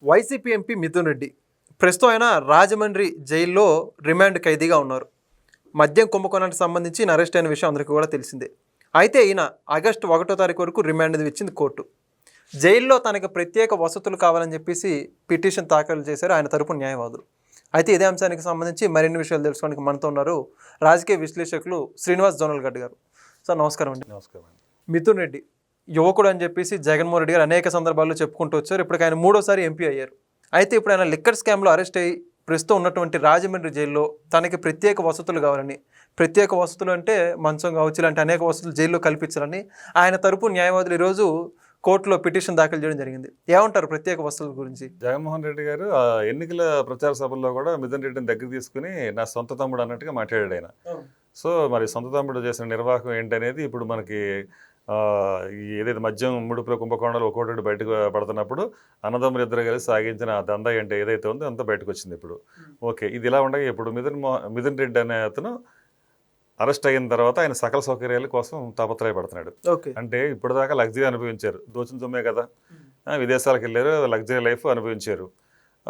YCP MP Mithun Reddy ప్రస్తుతం ఆయన రాజమండ్రి జైల్లో రిమాండ్ ఖైదీగా ఉన్నారు. మద్యం కుంభకోణానికి సంబంధించి ఈయన అరెస్ట్ అయిన విషయం అందరికీ కూడా తెలిసిందే. అయితే ఈయన ఆగస్టు 1వ తారీఖు వరకు రిమాండ్ ఇచ్చింది కోర్టు. జైల్లో తనకు ప్రత్యేక వసతులు కావాలని చెప్పేసి పిటిషన్ దాఖలు చేశారు ఆయన తరపున న్యాయవాదులు. అయితే ఇదే అంశానికి సంబంధించి మరిన్ని విషయాలు తెలుసుకోవడానికి మనతో ఉన్నారు రాజకీయ విశ్లేషకులు శ్రీనివాస్ జోనల్గడ్డ గారు. సార్ నమస్కారం అండి. నమస్కారం అండి. మిథున్ రెడ్డి యువకుడు అని చెప్పేసి జగన్మోహన్ రెడ్డి గారు అనేక సందర్భాల్లో చెప్పుకుంటూ వచ్చారు. ఇప్పటికి ఆయన 3వసారి ఎంపీ అయ్యారు. అయితే ఇప్పుడు ఆయన లిక్కర్ స్కామ్లో అరెస్ట్ అయ్యి ప్రస్తుతం ఉన్నటువంటి రాజమండ్రి జైల్లో తనకి ప్రత్యేక వసతులు కావాలని, ప్రత్యేక వసతులు అంటే మంచం కావచ్చు ఇలాంటి అనేక వసతులు జైల్లో కల్పించాలని ఆయన తరపు న్యాయవాదులు ఈరోజు కోర్టులో పిటిషన్ దాఖలు చేయడం జరిగింది. ఏమంటారు ప్రత్యేక వసతుల గురించి? జగన్మోహన్ రెడ్డి గారు ఎన్నికల ప్రచార సభల్లో కూడా మిథున్ రెడ్డిని దగ్గర తీసుకుని నా సొంత తమ్ముడు అన్నట్టుగా మాట్లాడాడు ఆయన. సో మరి సొంత తమ్ముడు చేసిన నిర్వాహకం ఏంటనేది ఇప్పుడు మనకి ఏదైతే మద్యం ముడుపుల కుంభకోణాలు ఒక్కొక్కటి బయటకు పడుతున్నప్పుడు అన్నదమ్ములు ఇద్దరు కలిసి సాగించిన దందా అంటే ఏదైతే ఉందో అంతా బయటకు వచ్చింది. ఇప్పుడు ఓకే, ఇది ఇలా ఉండగా ఇప్పుడు మిథున్ రెడ్డి అనే అతను అరెస్ట్ అయిన తర్వాత ఆయన సకల సౌకర్యాల కోసం తాపత్రయపడుతున్నాడు. అంటే ఇప్పటిదాకా లగ్జరీ అనుభవించారు, దోచిన తుమ్మే కదా, విదేశాలకు వెళ్ళారు, లగ్జరీ లైఫ్ అనుభవించారు.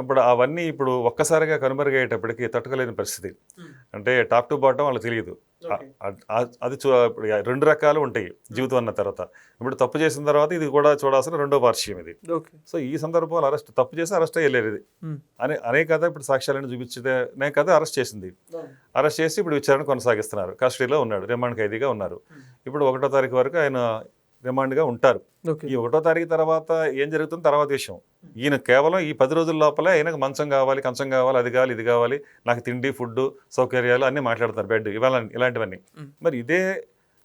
అప్పుడు అవన్నీ ఇప్పుడు ఒక్కసారిగా కనుమరుగయ్యేటప్పటికి తట్టుకోలేని పరిస్థితి. అంటే టాప్ టు బాటం వాళ్ళకి తెలియదు. అది ఇప్పుడు 2 రకాలు ఉంటాయి జీవితం అన్న తర్వాత. ఇప్పుడు తప్పు చేసిన తర్వాత ఇది కూడా చూడాల్సిన రెండో పార్శ్యం ఇది. సో ఈ సందర్భంలో తప్పు చేసి అరెస్ట్ అయ్యలేరు ఇది అనే కదా ఇప్పుడు సాక్ష్యాలను చూపించే కదా అరెస్ట్ చేసింది. అరెస్ట్ చేసి ఇప్పుడు విచారణ కొనసాగిస్తున్నారు. కస్టడీలో ఉన్నాడు, రిమాండ్ ఖైదీగా ఉన్నారు. ఇప్పుడు 1వ తారీఖు వరకు ఆయన రిమాండ్గా ఉంటారు. ఈ 1వ తారీఖు తర్వాత ఏం జరుగుతుంది తర్వాత విషయం. ఈయన కేవలం ఈ 10 రోజుల లోపలే ఆయనకు మంచం కావాలి, కంచం కావాలి, అది కావాలి, ఇది కావాలి, నాకు తిండి, ఫుడ్ సౌకర్యాలు అన్నీ మాట్లాడతారు, బెడ్ ఇలాంటివన్నీ. మరి ఇదే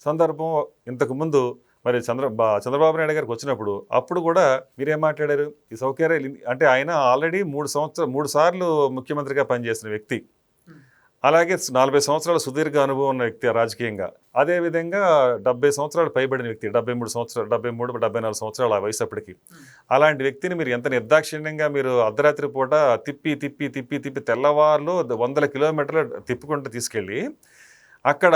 సందర్భం ఇంతకుముందు మరి చంద్రబాబు నాయుడు గారికి వచ్చినప్పుడు అప్పుడు కూడా మీరేం మాట్లాడారు? ఈ సౌకర్యాలు అంటే ఆయన ఆల్రెడీ 3 సార్లు ముఖ్యమంత్రిగా పనిచేసిన వ్యక్తి, అలాగే 40 సంవత్సరాల సుదీర్ఘ అనుభవం ఉన్న వ్యక్తి రాజకీయంగా. అదేవిధంగా 70 సంవత్సరాలు పైబడిన వ్యక్తి, 73 సంవత్సరాల వయసు అప్పటికి. అలాంటి వ్యక్తిని మీరు ఎంత నిర్దాక్షిణ్యంగా మీరు అర్ధరాత్రి పూట తిప్పి తెల్లవారులు 100 కిలోమీటర్లు తిప్పుకుంటూ తీసుకెళ్ళి అక్కడ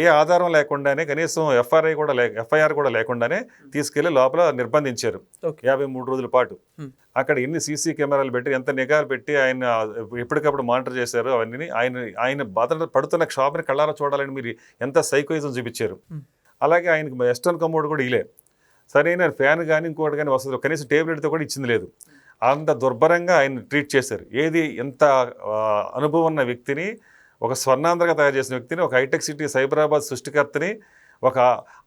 ఏ ఆధారం లేకుండానే, కనీసం ఎఫ్ఐఆర్ కూడా లేకుండానే తీసుకెళ్లి లోపల నిర్బంధించారు 53 రోజుల పాటు. అక్కడ ఎన్ని సీసీ కెమెరాలు పెట్టి, ఎంత నిఘాలు పెట్టి ఆయన ఎప్పటికప్పుడు మానిటర్ చేశారు. అవన్నీ ఆయన పడుతున్న క్షోభని కళ్ళారా చూడాలని మీరు ఎంత సైకోయిజం చూపించారు. అలాగే ఆయనకి వెస్టర్న్ కమోడ్ కూడా ఇలే, సరైన ఫ్యాన్ కానీ ఇంకోటి కానీ వస్తుంది, కనీసం టేబుల్ ఎడితే కూడా ఇచ్చింది లేదు. అంత దుర్భరంగా ఆయన ట్రీట్ చేశారు. ఎంత అనుభవం ఉన్న వ్యక్తిని, ఒక స్వర్ణాంధ్రగా తయారు చేసిన వ్యక్తిని, ఒక హైటెక్ సిటీ సైబరాబాద్ సృష్టికర్తని,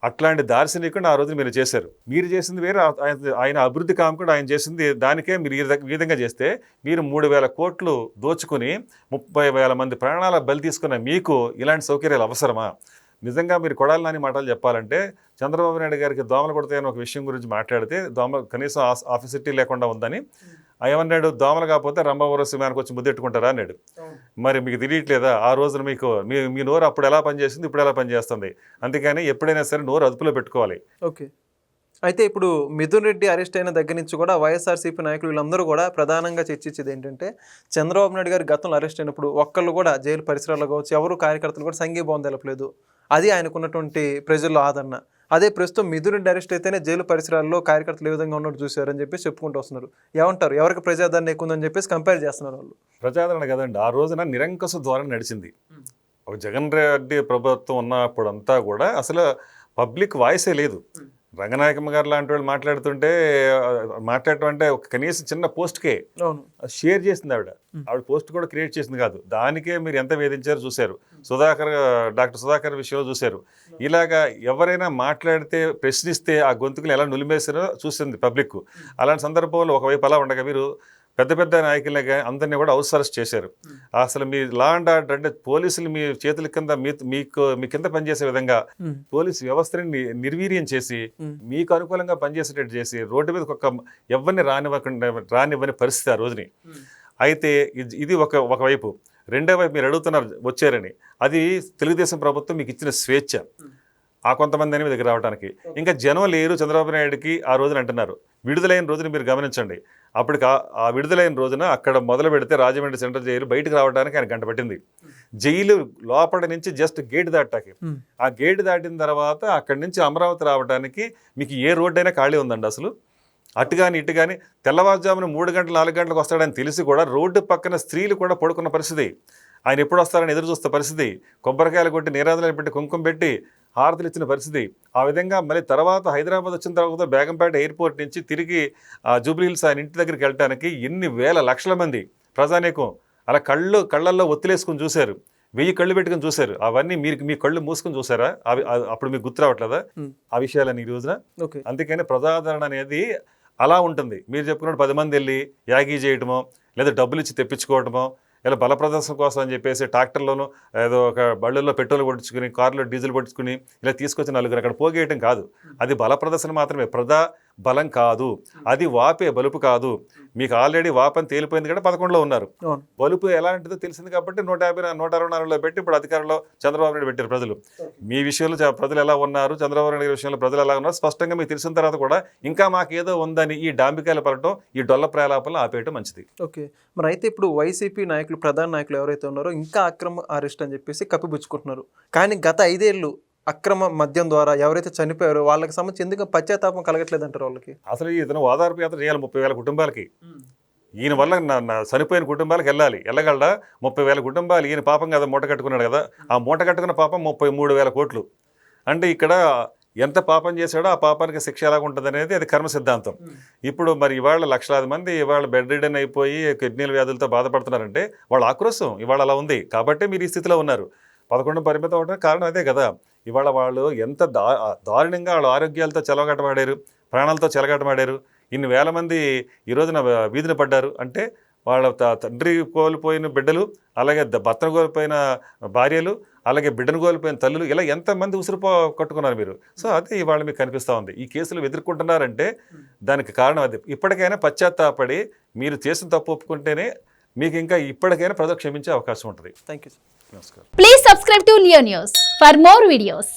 అట్లాంటి దార్శనికుని ఆ రోజున మీరు చేశారు. మీరు చేసింది వేరే, ఆయన అభివృద్ధి కాముకుడు ఆయన చేసింది. దానికే మీరు ఈ విధంగా చేస్తే మీరు 3,000 కోట్లు దోచుకుని 30,000 మంది ప్రాణాల బలి తీసుకున్న మీకు ఇలాంటి సౌకర్యాలు అవసరమా? నిజంగా మీరు కొడాలి నాని మాటలు చెప్పాలంటే చంద్రబాబు నాయుడు గారికి దోమలు కొడతాయని ఒక విషయం గురించి మాట్లాడితే కనీసం ఆఫీసిటీ లేకుండా ఉందని ఏమన్నాడు? దోమలు కాకపోతే రంభావరం సింహానికి వచ్చి ముద్దెట్టుకుంటారా అన్నాడు. మరి మీకు తెలియట్లేదా ఆ రోజున మీ నోరు అప్పుడు ఎలా పనిచేస్తుంది, ఇప్పుడు ఎలా పనిచేస్తుంది? అందుకని ఎప్పుడైనా సరే నోరు అదుపులో పెట్టుకోవాలి. ఓకే, అయితే ఇప్పుడు మిథున్ రెడ్డి అరెస్ట్ అయిన దగ్గర నుంచి కూడా వైఎస్ఆర్సీపీ నాయకులు వీళ్ళందరూ కూడా ప్రధానంగా చర్చించేది ఏంటంటే, చంద్రబాబు నాయుడు గారు గతంలో అరెస్ట్ అయినప్పుడు ఒక్కళ్ళు కూడా జైలు పరిసరాల్లో కావచ్చు, ఎవరు కార్యకర్తలు కూడా సంఘీభావం తెలపలేదు. అది ఆయనకున్నటువంటి ప్రజల్లో ఆదరణ. అదే ప్రస్తుతం మిథున్ రెడ్డి అరెస్ట్ అయితేనే జైలు పరిసరాల్లో కార్యకర్తలు ఏ విధంగా ఉన్నట్టు చూశారని చెప్పేసి చెప్పుకుంటూ వస్తున్నారు. ఏమంటారు? ఎవరికి ప్రజాదరణ ఎక్కువ ఉందని చెప్పేసి కంపేర్ చేస్తున్నారు వాళ్ళు. ప్రజాదరణ కదండి, ఆ రోజున నిరంకుశ ధోరణి నడిచింది. ఒక జగన్ రెడ్డి ప్రభుత్వం ఉన్నప్పుడంతా కూడా అసలు పబ్లిక్ వాయిసే లేదు. రంగనాయకమ్మ గారు లాంటి వాళ్ళు మాట్లాడటం అంటే ఒక కనీసం చిన్న పోస్ట్కే షేర్ చేసింది ఆవిడ పోస్ట్ కూడా క్రియేట్ చేసింది కాదు. దానికే మీరు ఎంత వేధించారో చూశారు. డాక్టర్ సుధాకర్ విషయంలో చూశారు. ఇలాగా ఎవరైనా మాట్లాడితే, ప్రశ్నిస్తే ఆ గొంతుకులు ఎలా నులిమేసారో చూసింది పబ్లిక్. అలాంటి సందర్భంలో ఒకవైపు అలా ఉండగా మీరు పెద్ద నాయకులనే అందరినీ కూడా హౌస్ అరెస్ట్ చేశారు. అసలు మీ లా అండ్ ఆర్డర్ అంటే పోలీసులు మీ చేతుల కింద మీ కింద పనిచేసే విధంగా పోలీసు వ్యవస్థని నిర్వీర్యం చేసి మీకు అనుకూలంగా పనిచేసేటట్టు చేసి రోడ్డు మీద ఎవరిని రానివ్వని పరిస్థితి ఆ రోజుని. అయితే ఇది ఒకవైపు. రెండో వైపు మీరు అడుగుతున్నారు వచ్చారని, అది తెలుగుదేశం ప్రభుత్వం మీకు ఇచ్చిన స్వేచ్ఛ. ఆ కొంతమంది అని మీ దగ్గర రావడానికి ఇంకా జనం లేరు చంద్రబాబు నాయుడుకి ఆ రోజున అంటున్నారు. విడుదలైన రోజున మీరు గమనించండి. అప్పటికి ఆ విడుదలైన రోజున అక్కడ మొదలు పెడితే రాజమండ్రి సెంట్రల్ జైలు బయటకు రావడానికి ఆయన గంట పట్టింది. జైలు లోపల నుంచి జస్ట్ గేట్ దాటాకి, ఆ గేట్ దాటిన తర్వాత అక్కడి నుంచి అమరావతి రావడానికి మీకు ఏ రోడ్డు అయినా ఖాళీ ఉందండి? అసలు అటు కానీ ఇటు కానీ తెల్లవారుజామున 3 గంటలు 4 గంటలకు వస్తాడని తెలిసి కూడా రోడ్డు పక్కన స్త్రీలు కూడా పడుకున్న పరిస్థితి. ఆయన ఎప్పుడు వస్తారని ఎదురు చూస్తే పరిస్థితి, కొబ్బరికాయలు కొట్టి నీరాజనాలు పెట్టి కుంకుమ పెట్టి హారతులు ఇచ్చిన పరిస్థితి. ఆ విధంగా మళ్ళీ తర్వాత హైదరాబాద్ వచ్చిన తర్వాత బేగంపేట ఎయిర్పోర్ట్ నుంచి తిరిగి జూబ్లీ హిల్స్ ఆయన ఇంటి దగ్గరికి వెళ్ళడానికి ఎన్ని వేల లక్షల మంది ప్రజానీకం అలా కళ్ళల్లో ఒత్తిలేసుకుని చూశారు, 1000 కళ్ళు పెట్టుకుని చూశారు. అవన్నీ మీ కళ్ళు మూసుకుని చూసారా? అవి అప్పుడు మీకు గుర్తు రావట్లేదా ఆ విషయాలని ఈ రోజున? అందుకని ప్రజాదరణ అనేది అలా ఉంటుంది. మీరు చెప్పుకున్నట్టు 10 మంది వెళ్ళి యాగీ చేయటమో లేదా డబ్బులు ఇచ్చి తెప్పించుకోవటమో ఇలా బల ప్రదర్శన కోసం అని చెప్పేసి ట్రాక్టర్లోనూ ఏదో ఒక బళ్ళల్లో పెట్రోల్ కొట్టించుకుని కార్లో డీజిల్ కొట్టించుకుని ఇలా తీసుకొచ్చి నలుగురు అక్కడ పోగేయటం కాదు. అది బల ప్రదర్శన మాత్రమే, ప్రజా బలం కాదు. అది వాపే బలుపు కాదు. మీకు ఆల్రెడీ వాపని తేలిపోయింది కాబట్టి 11లో ఉన్నారు. బలుపు ఎలాంటిదో తెలిసింది కాబట్టి 164లో పెట్టి ఇప్పుడు అధికారంలో చంద్రబాబు నాయుడు పెట్టారు. ప్రజలు మీ విషయంలో ప్రజలు ఎలా ఉన్నారు, చంద్రబాబు నాయుడు విషయంలో ప్రజలు ఎలా ఉన్నారు స్పష్టంగా మీకు తెలిసిన తర్వాత కూడా ఇంకా మాకేదో ఉందని ఈ డాంబికాయలు పడటం, ఈ డొల్ల ప్రలాపనలు ఆపేయటం మంచిది. ఓకే, మరి అయితే ఇప్పుడు వైసీపీ నాయకులు, ప్రధాన నాయకులు ఎవరైతే ఉన్నారో ఇంకా అక్రమ అరెస్ట్ అని చెప్పేసి కప్పిపుచ్చుకుంటున్నారు. కానీ గత 5 ఏళ్ళు అక్రమ మద్యం ద్వారా ఎవరైతే చనిపోయారో వాళ్ళకి సంబంధించి ఎందుకు పశ్చాత్తాపం కలగట్లేదు అంటారు వాళ్ళకి? అసలు ఇతను ఓదార్పు యాత్ర చేయాలి 30,000 కుటుంబాలకి. ఈయన వల్ల చనిపోయిన కుటుంబాలకి వెళ్ళగలడా? 30,000 కుటుంబాలు. ఈయన పాపం కదా మూట కట్టుకున్నాడు కదా, ఆ మూట కట్టుకున్న పాపం 33,000 కోట్లు. అంటే ఇక్కడ ఎంత పాపం చేశాడో ఆ పాపానికి శిక్ష ఎలాగ ఉంటుంది అనేది అది కర్మ సిద్ధాంతం. ఇప్పుడు మరి ఇవాళ లక్షలాది మంది ఇవాళ బెడ్ రిడన్ అయిపోయి కిడ్నీల వ్యాధులతో బాధపడుతున్నారంటే వాళ్ళ ఆక్రోశం ఇవాళ అలా ఉంది కాబట్టి మీరు ఈ స్థితిలో ఉన్నారు. 11 పరిమితం అవడానికి కారణం అదే కదా. ఇవాళ వాళ్ళు ఎంత దారుణంగా వాళ్ళ ఆరోగ్యాలతో చెలగటమాడారు, ప్రాణాలతో చెలగటమాడారు. ఇన్ని వేల మంది ఈ రోజున వీధిన పడ్డారు అంటే వాళ్ళ తండ్రి కోల్పోయిన బిడ్డలు, అలాగే భర్తను కోల్పోయిన భార్యలు, అలాగే బిడ్డను కోల్పోయిన తల్లులు, ఇలా ఎంతమంది ఉసురు కట్టుకున్నారు మీరు. సో అదే ఇవాళ మీకు కనిపిస్తూ ఉంది. ఈ కేసులు ఎదుర్కొంటున్నారంటే దానికి కారణం అది. ఇప్పటికైనా పశ్చాత్తాపడి మీరు చేసిన తప్పు ఒప్పుకుంటేనే మీకు ఇంకా ఇప్పటికైనా ప్రజలు క్షమించే అవకాశం ఉంటుంది. Thank you. నమస్కారం. Please subscribe to Leo News for more videos.